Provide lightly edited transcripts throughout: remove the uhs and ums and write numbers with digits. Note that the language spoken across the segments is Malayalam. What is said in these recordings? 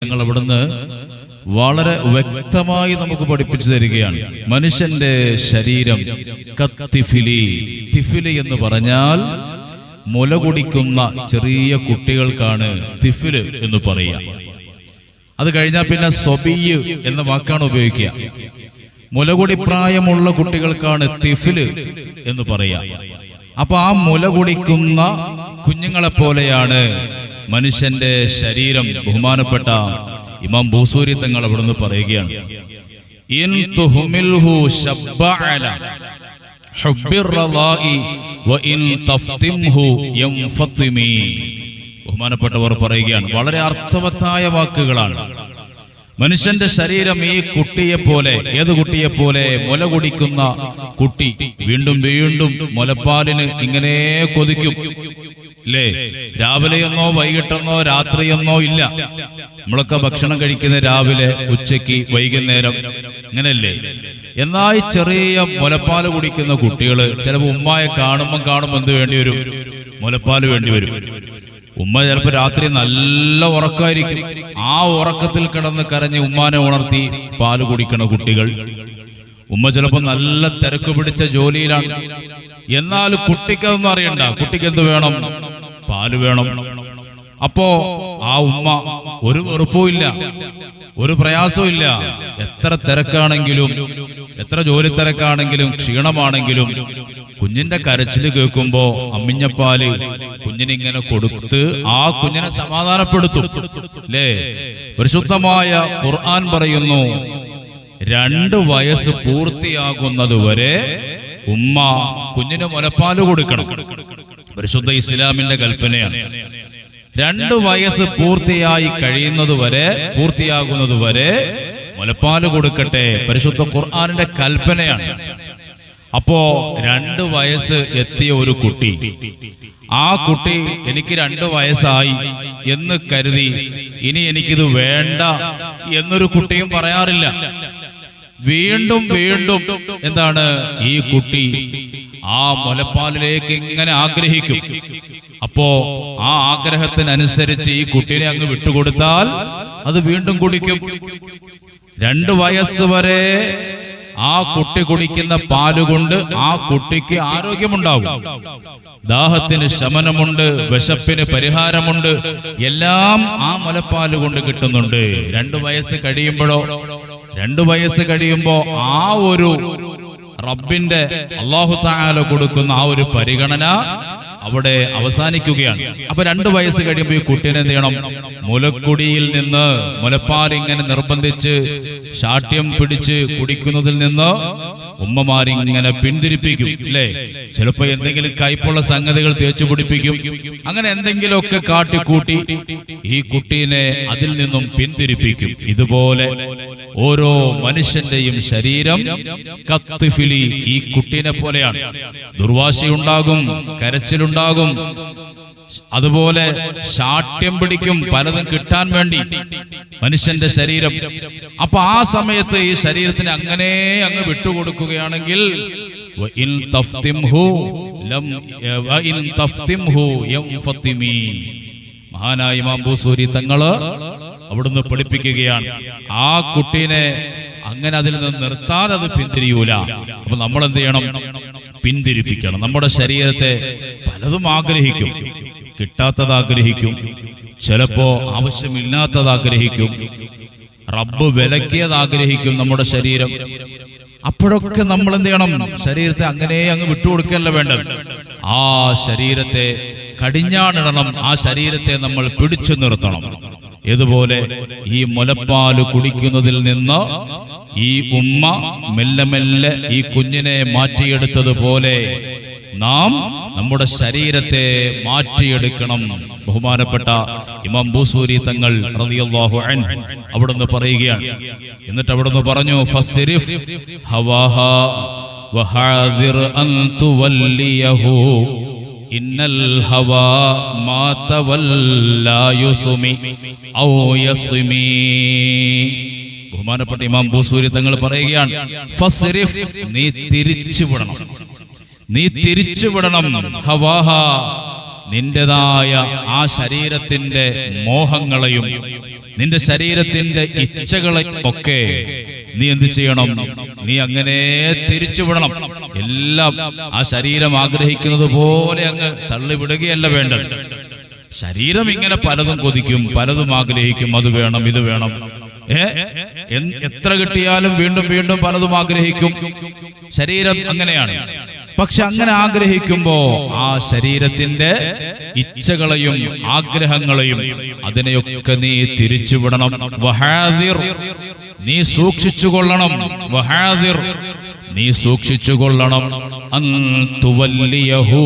തങ്ങൾ അവിടുന്ന് വളരെ വ്യക്തമായി നമുക്ക് പഠിപ്പിച്ചു തരികയാണ്. മനുഷ്യന്റെ ശരീരം കത്തിഫിലി, തിഫില് എന്ന് പറഞ്ഞാൽ മുല കുടിക്കുന്ന ചെറിയ കുട്ടികൾക്കാണ് തിഫില് എന്ന് പറയുക. അത് കഴിഞ്ഞാൽ പിന്നെ സ്വബിയ് എന്ന വാക്കാണ് ഉപയോഗിക്കുക. മുലകുടി പ്രായമുള്ള കുട്ടികൾക്കാണ് തിഫില് എന്ന് പറയുക. അപ്പൊ ആ മുല കുടിക്കുന്ന കുഞ്ഞുങ്ങളെ പോലെയാണ് മനുഷ്യന്റെ ശരീരം. ബഹുമാനപ്പെട്ട ഇമാം ബൂസൂരി തങ്ങൾ അവിടുന്ന് പറയുകയാണ്, ഇൻ തുഹ്മിൽഹു ശബ്ബഅല ഹുബ്ബിർറളാഇ വഇൻ തഫ്തിംഹു യംഫതിമി. ബഹുമാനപ്പെട്ടവർ പറയുകയാണ്, വളരെ അർത്ഥവത്തായ വാക്കുകളാണ്. മനുഷ്യന്റെ ശരീരം ഈ കുട്ടിയെ പോലെ, ഏത് കുട്ടിയെ പോലെ? മുല കുടിക്കുന്ന കുട്ടി വീണ്ടും വീണ്ടും മുലപ്പാലിന് ഇങ്ങനെ കൊതിക്കും, അല്ലേ? രാവിലെയെന്നോ വൈകിട്ടെന്നോ രാത്രിയെന്നോ ഇല്ല. നമ്മളൊക്കെ ഭക്ഷണം കഴിക്കുന്ന രാവിലെ, ഉച്ചയ്ക്ക്, വൈകുന്നേരം, അങ്ങനെയല്ലേ? എന്നാൽ ചെറിയ മുലപ്പാല് കുടിക്കുന്ന കുട്ടികള് ചിലപ്പോൾ ഉമ്മയെ കാണുമ്പോൾ എന്ത് വേണ്ടി വരും? മുലപ്പാല് വേണ്ടി വരും. ഉമ്മ ചിലപ്പോൾ രാത്രി നല്ല ഉറക്കമായിരിക്കും. ആ ഉറക്കത്തിൽ കിടന്ന് കരഞ്ഞ് ഉമ്മാനെ ഉണർത്തി പാല് കുടിക്കണ കുട്ടികൾ. ഉമ്മ ചിലപ്പോൾ നല്ല തിരക്ക് പിടിച്ച ജോലിയിലാണ്. എന്നാൽ കുട്ടിക്കതൊന്നും അറിയണ്ട. കുട്ടിക്ക് എന്ത് വേണം? പാല് വേണം. അപ്പോ ആ ഉമ്മ ഒരു വെറുപ്പുമില്ല, ഒരു പ്രയാസവും ഇല്ല. എത്ര തിരക്കാണെങ്കിലും, എത്ര ജോലി തിരക്കാണെങ്കിലും, ക്ഷീണമാണെങ്കിലും കുഞ്ഞിന്റെ കരച്ചില് കേൾക്കുമ്പോ അമ്മിഞ്ഞപ്പാല് കുഞ്ഞിനിങ്ങനെ കൊടുത്ത് ആ കുഞ്ഞിനെ സമാധാനപ്പെടുത്തും, അല്ലേ? പരിശുദ്ധമായ ഖുർആൻ പറയുന്നു, 2 വയസ്സ് പൂർത്തിയാകുന്നത് വരെ ഉമ്മ കുഞ്ഞിന് മുലപ്പാല് കൊടുക്കണം. പരിശുദ്ധ ഇസ്ലാമിന്റെ കൽപ്പനയാണ്. 2 വയസ്സ് പൂർത്തിയാകുന്നത് വരെ മുലപ്പാല് കൊടുക്കട്ടെ. പരിശുദ്ധ ഖുർആനിന്റെ കൽപ്പനയാണ്. അപ്പോ 2 വയസ്സ് എത്തിയ ഒരു കുട്ടി, ആ കുട്ടി എനിക്ക് 2 വയസ്സായി എന്ന് കരുതി ഇനി എനിക്കിത് വേണ്ട എന്നൊരു കുട്ടിയും പറയാറില്ല. വീണ്ടും വീണ്ടും എന്താണ്, ഈ കുട്ടി ആ മുലപ്പാലിലേക്ക് ഇങ്ങനെ ആഗ്രഹിക്കും. അപ്പോ ആ ആഗ്രഹത്തിനനുസരിച്ച് ഈ കുട്ടീനെ അങ്ങ് വിട്ടുകൊടുത്താൽ അത് വീണ്ടും കുടിക്കും. 2 വയസ്സ് വരെ ആ കുട്ടി കുടിക്കുന്ന പാലുകൊണ്ട് ആ കുട്ടിക്ക് ആരോഗ്യമുണ്ടാവും. ദാഹത്തിന് ശമനമുണ്ട്, വിശപ്പിന് പരിഹാരമുണ്ട്, എല്ലാം ആ മുലപ്പാല് കൊണ്ട് കിട്ടുന്നുണ്ട്. 2 വയസ്സ് കഴിയുമ്പോ ആ ഒരു റബ്ബിന്റെ അല്ലാഹു തആല കൊടുക്കുന്ന ആ ഒരു പരിഗണന അവിടെ അവസാനിക്കുകയാണ്. അപ്പൊ 2 വയസ്സ് കഴിയുമ്പോൾ ഈ കുട്ടീനെ എന്ത് ചെയ്യണം? മുലക്കുടിയിൽ നിന്ന്, മുലപ്പാൽ ഇങ്ങനെ നിർബന്ധിച്ച് ശാഠ്യം പിടിച്ച് കുടിക്കുന്നതിൽ നിന്ന് ഉമ്മമാരിങ്ങനെ പിന്തിരിപ്പിക്കും, അല്ലേ? ചിലപ്പോ എന്തെങ്കിലും കയ്പുള്ള സംഗതികൾ തേച്ചു പിടിപ്പിക്കും. അങ്ങനെ എന്തെങ്കിലുമൊക്കെ കാട്ടിക്കൂട്ടി ഈ കുട്ടീനെ അതിൽ നിന്നും പിന്തിരിപ്പിക്കും. ഇതുപോലെ ഓരോ മനുഷ്യന്റെയും ശരീരം കത്തിഫിലി, ഈ കുട്ടീനെ പോലെയാണ്. ദുർവാശിയുണ്ടാകും, കരച്ചിലുണ്ടാകും, അതുപോലെ ശാഠ്യം പിടിക്കും, പലതും കിട്ടാൻ വേണ്ടി മനുഷ്യന്റെ ശരീരം. അപ്പൊ ആ സമയത്ത് ഈ ശരീരത്തിന് അങ്ങനെ അങ്ങ് വിട്ടുകൊടുക്കുകയാണെങ്കിൽ മഹാനായ ഇമാം ബൂസൂരി തങ്ങള് അവിടുന്ന് പഠിപ്പിക്കുകയാണ്, ആ കുട്ടീനെ അങ്ങനെ അതിൽ നിന്ന് നിർത്താതെ അത് പിന്തിരിയൂല. അപ്പൊ നമ്മൾ എന്ത് ചെയ്യണം? പിന്തിരിപ്പിക്കണം. നമ്മുടെ ശരീരത്തെ പലതും ആഗ്രഹിക്കും, കിട്ടാത്തത് ആഗ്രഹിക്കും, ചിലപ്പോ ആവശ്യമില്ലാത്തത് ആഗ്രഹിക്കും, റബ്ബ് വിലക്കിയത് ആഗ്രഹിക്കും നമ്മുടെ ശരീരം. അപ്പോഴൊക്കെ നമ്മൾ എന്ത് ചെയ്യണം? ശരീരത്തെ അങ്ങനെ അങ്ങ് വിട്ടുകൊടുക്കല്ല വേണ്ടത്. ആ ശരീരത്തെ കടിഞ്ഞാണിടണം, ആ ശരീരത്തെ നമ്മൾ പിടിച്ചു നിർത്തണം. ഇതുപോലെ ഈ മുലപ്പാല് കുടിക്കുന്നതിൽ നിന്ന് ഈ ഉമ്മ മെല്ലെ മെല്ലെ ഈ കുഞ്ഞിനെ മാറ്റിയെടുത്തതുപോലെ നാം നമ്മുടെ ശരീരത്തെ മാറ്റിയെടുക്കണം. ബഹുമാനപ്പെട്ട ഇമാം ബൂസൂരി തങ്ങൾ റളിയല്ലാഹു അൻഹു അവിടുന്ന് പറയുകയാണ്. എന്നിട്ട് അവിടുന്ന് പറഞ്ഞു, ഫസ്രിഫ് ഹവാഹാ വഹാദിർ അൻ തുവല്ലിയഹു ഇന്നൽ ഹവാ മാ തവല്ലാ യുസ്മി ഔ യസ്മി. ബഹുമാനപ്പെട്ട ഇമാം ബൂസൂരി തങ്ങൾ പറയുകയാണ്, ഫസ്രിഫ്, നീ തിരിച്ചുവിടണം ഹവാഹ, നിന്റേതായ ആ ശരീരത്തിന്റെ മോഹങ്ങളെയും നിന്റെ ശരീരത്തിന്റെ ഇച്ഛകളെ ഒക്കെ നീ എന്ത് ചെയ്യണം? നീ അങ്ങനെ തിരിച്ചുവിടണം. എല്ലാം ആ ശരീരം ആഗ്രഹിക്കുന്നത് പോലെ അങ്ങ് തള്ളിവിടുകയല്ല വേണ്ടത്. ശരീരം ഇങ്ങനെ പലതും കൊതിക്കും, പലതും ആഗ്രഹിക്കും, അത് വേണം, ഇത് വേണം. എത്ര കിട്ടിയാലും വീണ്ടും വീണ്ടും പലതും ആഗ്രഹിക്കും. ശരീരം അങ്ങനെയാണ്. പക്ഷെ അങ്ങനെ ആഗ്രഹിക്കുമ്പോ ആ ശരീരത്തിന്റെ ഇച്ഛകളെയും ആഗ്രഹങ്ങളെയും അതിനെയൊക്കെ നീ തിരിച്ചുവിടണം. വഹാദിർ, നീ സൂക്ഷിച്ചുകൊള്ളണം. വഹാദിർ, നീ സൂക്ഷിച്ചുകൊള്ളണം. അൻ തുവല്ലിയഹു,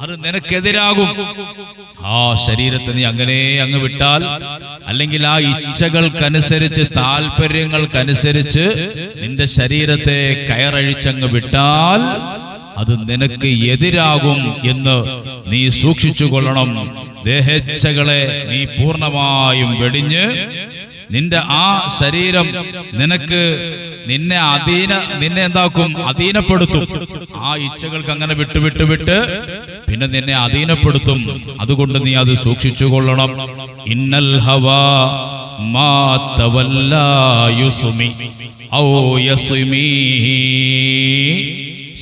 അത് നിനക്കെതിരാകും. ആ ശരീരത്തെ നീ അങ്ങനെ അങ്ങ് വിട്ടാൽ, അല്ലെങ്കിൽ ആ ഇച്ഛകൾക്കനുസരിച്ച് താല്പര്യങ്ങൾക്കനുസരിച്ച് നിന്റെ ശരീരത്തെ കയറഴിച്ചങ്ങ് വിട്ടാൽ അത് നിനക്ക് എതിരാകും എന്ന് നീ സൂക്ഷിച്ചുകൊള്ളണം. ദേഹേച്ഛകളെ നീ പൂർണ്ണമായും വെടിഞ്ഞ് നിന്റെ ആ ശരീരം നിന്നെ എന്താക്കും? അധീനപ്പെടുത്തും. ആ ഇച്ഛകൾക്ക് അങ്ങനെ വിട്ട് പിന്നെ നിന്നെ അധീനപ്പെടുത്തും. അതുകൊണ്ട് നീ അത് സൂക്ഷിച്ചുകൊള്ളണം. ഇന്നൽ ഹവാ മാ തവല്ലാ യുസ്മി ഔ യസ്മി,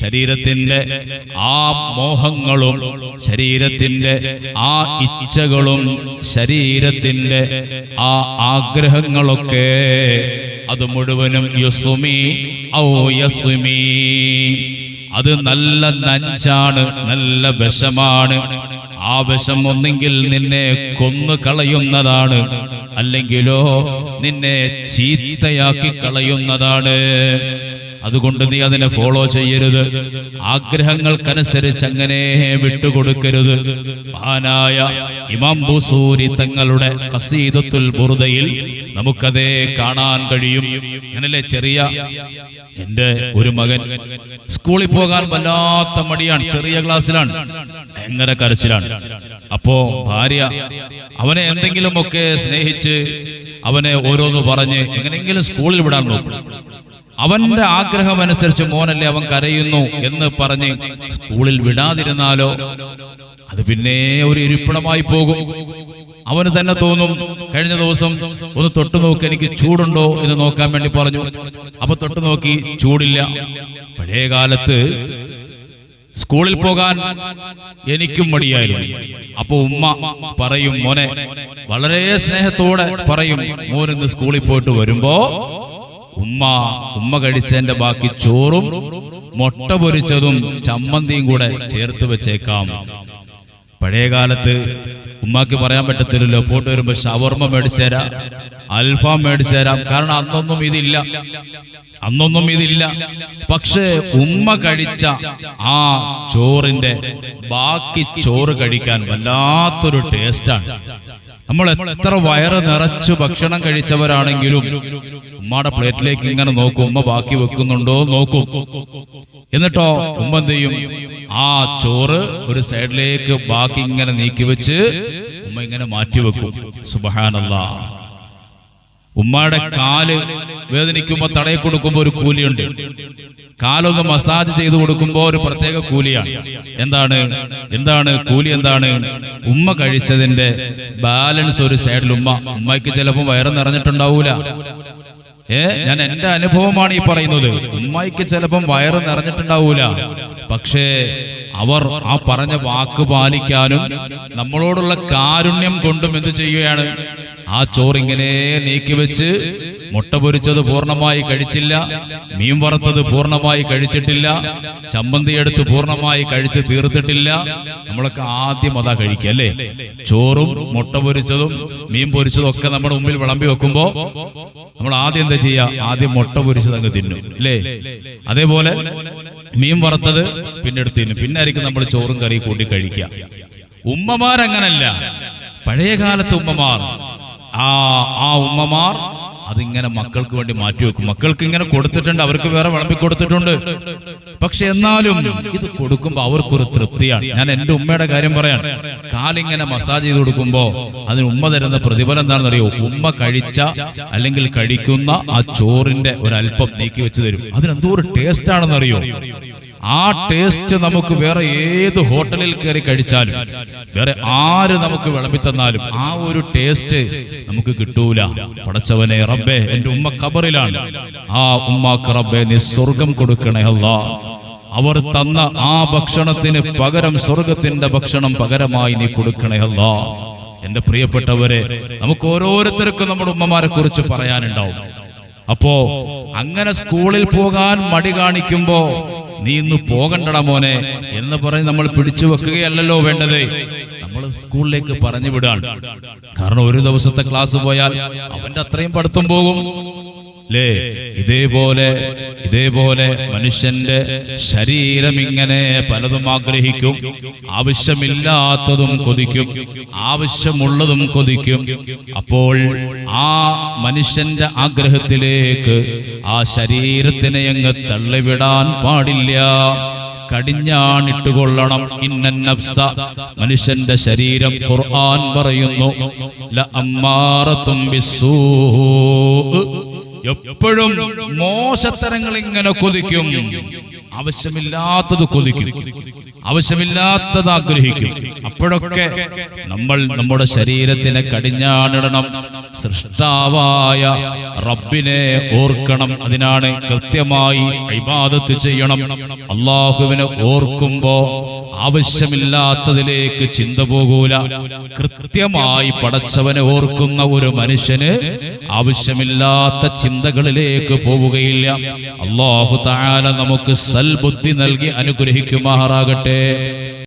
ശരീരത്തിന്റെ ആ മോഹങ്ങളും ശരീരത്തിന്റെ ആ ഇച്ഛകളും ശരീരത്തിന്റെ ആ ആഗ്രഹങ്ങളൊക്കെ അത് മുഴുവനും യുസ്മി ഔ യസ്മി, അത് നല്ല നഞ്ചാണ്, നല്ല വിഷമാണ്. ആ വിഷം ഒന്നെങ്കിൽ നിന്നെ കൊന്നു കളയുന്നതാണ്, അല്ലെങ്കിലോ നിന്നെ ചീത്തയാക്കി കളയുന്നതാണ്. അതുകൊണ്ട് നീ അതിനെ ഫോളോ ചെയ്യരുത്. ആഗ്രഹങ്ങൾക്കനുസരിച്ച് അങ്ങനെ വിട്ടുകൊടുക്കരുത്. മഹാനായ ഇമാം ബുസൂരി തങ്ങളുടെ ഖസീദത്തുൽ ബുർദയിൽ നമുക്കതേ കാണാൻ കഴിയും. അങ്ങനല്ലേ, എൻ്റെ ഒരു മകൻ സ്കൂളിൽ പോകാൻ വല്ലാത്ത മടിയാണ്, ചെറിയ ക്ലാസ്സിലാണ്, ഭയങ്കര കരച്ചിലാണ്. അപ്പോ ഭാര്യ അവനെ എന്തെങ്കിലുമൊക്കെ സ്നേഹിച്ച് അവനെ ഓരോന്ന് പറഞ്ഞ് എങ്ങനെയെങ്കിലും സ്കൂളിൽ വിടാൻ നോക്കും. അവന്റെ ആഗ്രഹം അനുസരിച്ച് മോനല്ലേ, അവൻ കരയുന്നു എന്ന് പറഞ്ഞ് സ്കൂളിൽ വിടാതിരുന്നാലോ അത് പിന്നെ ഒരു ഇരിപ്പിടമായി പോകും. അവന് തന്നെ തോന്നും, കഴിഞ്ഞ ദിവസം ഒന്ന് തൊട്ടു നോക്കി, എനിക്ക് ചൂടുണ്ടോ എന്ന് നോക്കാൻ വേണ്ടി പറഞ്ഞു. അപ്പൊ തൊട്ടു നോക്കി, ചൂടില്ല. പഴയ കാലത്ത് സ്കൂളിൽ പോകാൻ എനിക്കും മടിയായിരുന്നു. അപ്പൊ ഉമ്മ പറയും, മോനെ, വളരെ സ്നേഹത്തോടെ പറയും, മോനിന്ന് സ്കൂളിൽ പോയിട്ട് വരുമ്പോ ഉമ്മ കഴിച്ചതിന്റെ ബാക്കി ചോറും മുട്ട പൊരിച്ചതും ചമ്മന്തിയും കൂടെ ചേർത്ത് വെച്ചേക്കാം. പഴയ കാലത്ത് ഉമ്മാക്ക് പറയാൻ പറ്റത്തില്ലല്ലോ, പോയിട്ട് വരുമ്പോ ഷവർമ്മ മേടിച്ചേരാം, അൽഫാം മേടിച്ചേരാം. കാരണം അന്നൊന്നും ഇതില്ല. പക്ഷേ ഉമ്മ കഴിച്ച ആ ചോറിന്റെ ബാക്കി ചോറ് കഴിക്കാൻ വല്ലാത്തൊരു ടേസ്റ്റാണ്. നമ്മൾ എത്ര വയറ് നിറച്ചു ഭക്ഷണം കഴിച്ചവരാണെങ്കിലും ഉമ്മയുടെ പ്ലേറ്റിലേക്ക് ഇങ്ങനെ നോക്കും, ഉമ്മ ബാക്കി വെക്കുന്നുണ്ടോ നോക്കും. എന്നിട്ടോ ഉമ്മ എന്ത് ചെയ്യും? ആ ചോറ് ഒരു സൈഡിലേക്ക് ബാക്കി ഇങ്ങനെ നീക്കി വെച്ച് ഉമ്മ ഇങ്ങനെ മാറ്റിവെക്കും. സുബ്ഹാനല്ലാഹ്. ഉമ്മയുടെ കാല് വേദനിക്കുമ്പോ തടയി കൊടുക്കുമ്പോ ഒരു കൂലിയുണ്ട്. കാലൊന്ന് മസാജ് ചെയ്തു കൊടുക്കുമ്പോ ഒരു പ്രത്യേക കൂലിയാണ്. എന്താണ് കൂലി? ഉമ്മ കഴിച്ചതിന്റെ ബാലൻസ് ഒരു സൈഡിൽ ഉമ്മയ്ക്ക് ചിലപ്പോൾ വയറ് നിറഞ്ഞിട്ടുണ്ടാവൂല. ഞാൻ എന്റെ അനുഭവമാണ് ഈ പറയുന്നത്. ഉമ്മയ്ക്ക് ചിലപ്പം വയറ് നിറഞ്ഞിട്ടുണ്ടാവൂല, പക്ഷേ അവർ ആ പറഞ്ഞ വാക്ക് പാലിക്കാനും നമ്മളോടുള്ള കാരുണ്യം കൊണ്ടും എന്ത് ചെയ്യുകയാണ്? ആ ചോറിങ്ങനെ നീക്കി വെച്ച് മുട്ട പൊരിച്ചത് പൂർണ്ണമായി കഴിച്ചില്ല, മീൻ വറുത്തത് പൂർണ്ണമായി കഴിച്ചിട്ടില്ല, ചമ്മന്തി എടുത്ത് പൂർണ്ണമായി കഴിച്ച് തീർത്തിട്ടില്ല. നമ്മളൊക്കെ ആദ്യം അതാ കഴിക്കുക അല്ലേ? ചോറും മുട്ട പൊരിച്ചതും മീൻ പൊരിച്ചതും ഒക്കെ നമ്മുടെ മുമ്പിൽ വിളമ്പി വെക്കുമ്പോ നമ്മൾ ആദ്യം എന്താ ചെയ്യുക? ആദ്യം മുട്ട പൊരിച്ചത് അങ്ങ് തിന്നും അല്ലേ? അതേപോലെ മീൻ വറുത്തത് പിന്നെ എടുത്ത് തിന്നും, പിന്നെ ആയിരിക്കും നമ്മൾ ചോറും കറി കൂട്ടി കഴിക്കുക. ഉമ്മമാരങ്ങനല്ല. പഴയ കാലത്ത് ഉമ്മമാർ ആ ഉമ്മമാർ അതിങ്ങനെ മക്കൾക്ക് വേണ്ടി മാറ്റിവെക്കും. മക്കൾക്ക് ഇങ്ങനെ കൊടുത്തിട്ടുണ്ട്, അവർക്ക് വേറെ വിളമ്പി കൊടുത്തിട്ടുണ്ട്. പക്ഷെ എന്നാലും ഇത് കൊടുക്കുമ്പോ അവർക്കൊരു തൃപ്തിയാണ്. ഞാൻ എന്റെ ഉമ്മയുടെ കാര്യം പറയാൻ, കാലിങ്ങനെ മസാജ് ചെയ്ത് കൊടുക്കുമ്പോ അതിന് ഉമ്മ തരുന്ന പ്രതിഫലം എന്താണെന്നറിയോ? ഉമ്മ കഴിച്ച അല്ലെങ്കിൽ കഴിക്കുന്ന ആ ചോറിന്റെ ഒരല്പം നീക്കി വെച്ച് തരും. അതിനെന്തോ ഒരു ടേസ്റ്റ് ആണെന്നറിയോ? ആ ടേസ്റ്റ് നമുക്ക് വേറെ ഏത് ഹോട്ടലിൽ കയറി കഴിച്ചാലും, വേറെ ആര് നമുക്ക് വിളമ്പിത്തന്നാലും ആ ഒരു ടേസ്റ്റ് നമുക്ക് കിട്ടൂല. പടച്ചവനെ റബ്ബേ, എന്റെ ഉമ്മ ഖബറിലാണ്, ആ ഉമ്മാക്ക് റബ്ബേ നീ സ്വർഗം കൊടുക്കണേ അല്ലാ. അവർ തന്ന ആ ഭക്ഷണത്തിന് പകരം സ്വർഗത്തിന്റെ ഭക്ഷണം പകരമായി നീ കൊടുക്കണേ അല്ലാ. എന്റെ പ്രിയപ്പെട്ടവരെ, നമുക്ക് ഓരോരുത്തർക്കും നമ്മുടെ ഉമ്മമാരെ കുറിച്ച് പറയാനുണ്ടാവും. അപ്പോ അങ്ങനെ സ്കൂളിൽ പോകാൻ മടി കാണിക്കുമ്പോ നീ ഇന്ന് പോകണ്ടടാ മോനെ എന്ന് പറഞ്ഞ് നമ്മൾ പിടിച്ചു വെക്കുകയല്ലല്ലോ വേണ്ടത്. നമ്മൾ സ്കൂളിലേക്ക് പറഞ്ഞു വിടാൻ. കാരണം ഒരു ദിവസത്തെ ക്ലാസ് പോയാൽ അവന്റെ അത്രയും പഠിത്തം പോകും അല്ലേ? ഇതേപോലെ മനുഷ്യന്റെ ശരീരം ഇങ്ങനെ പലതും ആഗ്രഹിക്കും. ആവശ്യമില്ലാത്തതും കൊതിക്കും, ആവശ്യമുള്ളതും കൊതിക്കും. അപ്പോൾ ആ മനുഷ്യന്റെ ആഗ്രഹത്തിലേക്ക് ആ ശരീരത്തിനെ അങ്ങ് തള്ളിവിടാൻ പാടില്ല. കടിഞ്ഞാണിട്ടുകൊള്ളണം. ഇന്നൻ നഫ്സ, മനുഷ്യന്റെ ശരീരം ഖുർആൻ പറയുന്നു, ലഅമ്മാറത്തും ബിസ്സൂ, എപ്പോഴും മോശത്തരങ്ങൾ ഇങ്ങനെ കൊതിക്കും. ആവശ്യമില്ലാത്തത് കൊതിക്കും, ആവശ്യമില്ലാത്തത് ആഗ്രഹിക്കും. അപ്പോഴൊക്കെ നമ്മൾ നമ്മുടെ ശരീരത്തിനെ കടിഞ്ഞാണിടണം. സൃഷ്ടാവായ റബ്ബിനെ ഓർക്കണം. അതിനാണ് കൃത്യമായി ഇബാദത്ത് ചെയ്യണം. അല്ലാഹുവിനെ ഓർക്കുമ്പോ ആവശ്യമില്ലാത്തതിലേക്ക് ചിന്ത പോകൂല. കൃത്യമായി പടച്ചവനെ ഓർക്കുന്ന ഒരു മനുഷ്യന് ആവശ്യമില്ലാത്ത ചിന്തകളിലേക്ക് പോവുകയില്ല. അല്ലാഹു തആല നമുക്ക് സൽബുദ്ധി നൽകി അനുഗ്രഹിക്കുമാറാകട്ടെ.